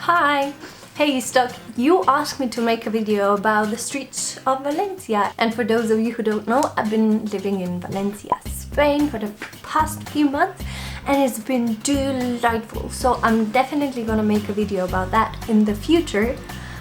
Hi! Hey Stock, you asked me to make a video about the streets of Valencia, and for those of you who don't know, I've been living in Valencia, Spain for the past few months and it's been delightful, so I'm definitely gonna make a video about that in the future.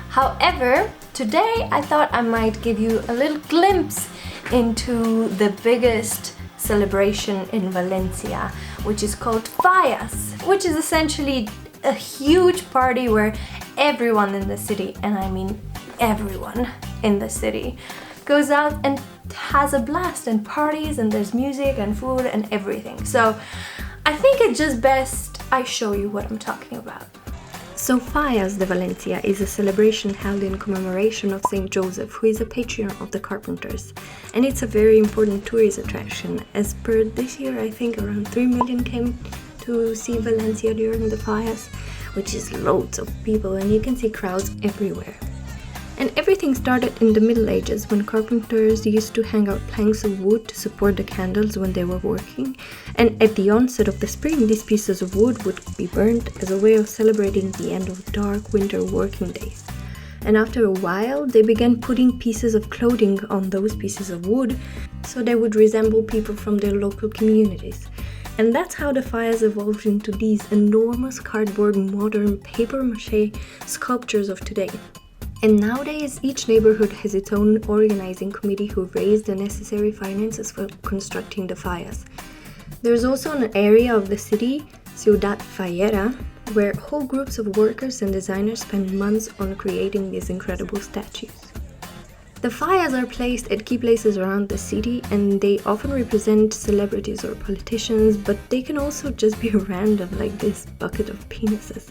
However, today I thought I might give you a little glimpse into the biggest celebration in Valencia, which is called Fallas, which is essentially a huge party where everyone in the city, and I mean everyone in the city, goes out and has a blast and parties, and there's music and food and everything. So I think it's just best I show you what I'm talking about. So Fallas de Valencia is a celebration held in commemoration of Saint Joseph, who is a patron of the carpenters. And it's a very important tourist attraction. As per this year, I think around 3 million came to see Valencia during the Fallas, which is loads of people, and you can see crowds everywhere. And everything started in the Middle Ages, when carpenters used to hang out planks of wood to support the candles when they were working. And at the onset of the spring, these pieces of wood would be burned as a way of celebrating the end of dark winter working days. And after a while, they began putting pieces of clothing on those pieces of wood, so they would resemble people from their local communities. And that's how the Fallas evolved into these enormous cardboard modern papier-mâché sculptures of today. And nowadays, each neighborhood has its own organizing committee who raise the necessary finances for constructing the Fallas. There's also an area of the city, Ciudad Fallera, where whole groups of workers and designers spend months on creating these incredible statues. The Fallas are placed at key places around the city, and they often represent celebrities or politicians, but they can also just be random, like this bucket of penises.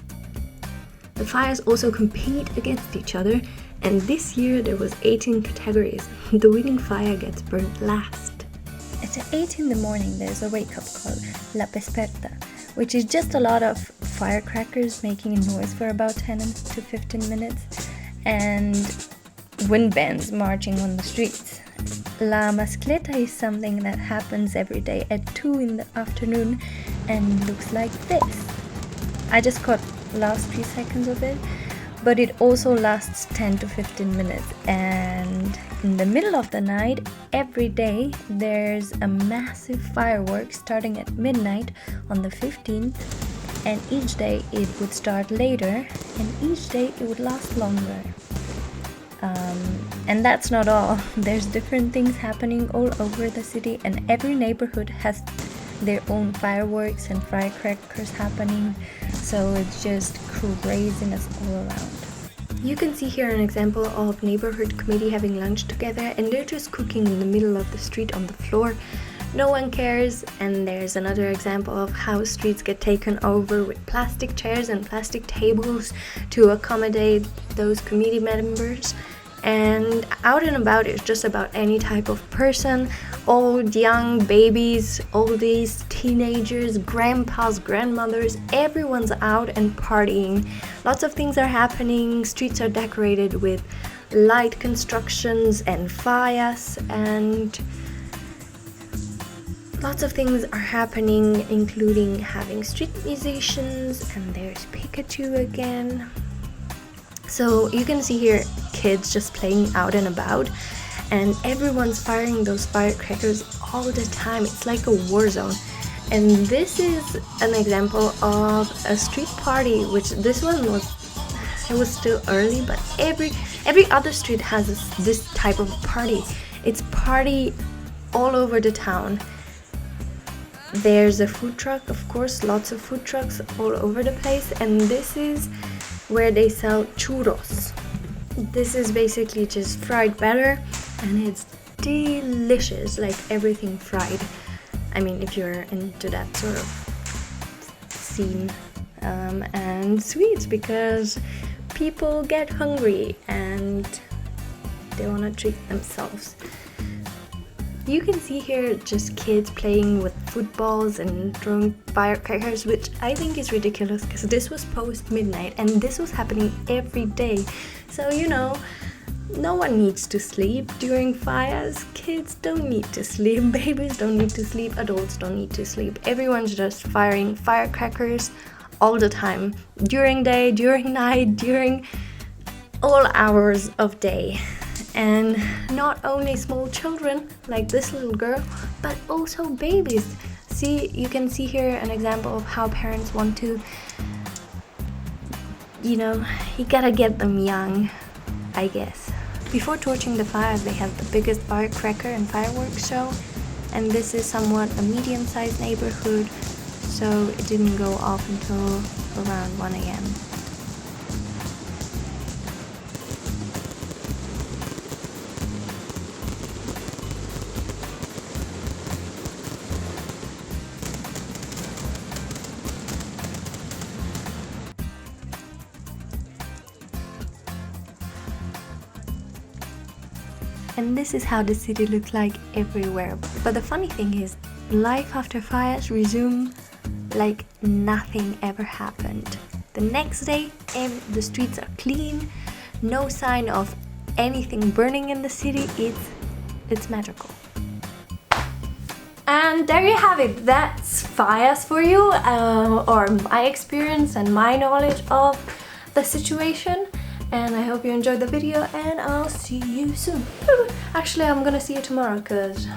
The Fallas also compete against each other, and this year there was 18 categories. The winning Falla gets burnt last. At 8 in the morning there's a wake-up called La Pesperta, which is just a lot of firecrackers making a noise for about 10 to 15 minutes, and wind bands marching on the streets. La Mascleta is something that happens every day at 2 in the afternoon and looks like this. I just caught last few seconds of it, but it also lasts 10 to 15 minutes, and in the middle of the night every day there's a massive fireworks starting at midnight on the 15th, and each day it would start later and each day it would last longer. And that's not all. There's different things happening all over the city, and every neighborhood has their own fireworks and firecrackers happening, so it's just craziness all around. You can see here an example of neighborhood committee having lunch together, and they're just cooking in the middle of the street on the floor. No one cares. And there's another example of how streets get taken over with plastic chairs and plastic tables to accommodate those committee members. And out and about is just about any type of person, old, young, babies, oldies, teenagers, grandpas, grandmothers, everyone's out and partying. Lots of things are happening. Streets are decorated with light constructions and fallas, and lots of things are happening, including having street musicians, and there's Pikachu again. So you can see here kids just playing out and about, and everyone's firing those firecrackers all the time. It's like a war zone. And this is an example of a street party, which this one was still early, but every other street has this type of party. It's party all over the town. There's a food truck, of course, lots of food trucks all over the place, and this is where they sell churros. This is basically just fried batter, and it's delicious, like everything fried. I mean, if you're into that sort of scene. And sweets, because people get hungry and they want to treat themselves. You can see here just kids playing with footballs and throwing firecrackers, which I think is ridiculous because this was post midnight and this was happening every day. So, you know, no one needs to sleep during fires. Kids don't need to sleep, babies don't need to sleep, adults don't need to sleep. Everyone's just firing firecrackers all the time, during day, during night, during all hours of day. And not only small children like this little girl, but also babies. See, you can see here an example of how parents want to, you know, you gotta get them young, I guess. Before torching the fires, they have the biggest firecracker and fireworks show, and this is somewhat a medium-sized neighborhood, so it didn't go off until around 1 a.m. And this is how the city looks like everywhere. But the funny thing is, life after fires resume like nothing ever happened. The next day, the streets are clean, no sign of anything burning in the city. It's magical. And there you have it. That's fires for you, or my experience and my knowledge of the situation. And I hope you enjoyed the video, and I'll see you soon. Actually, I'm gonna see you tomorrow because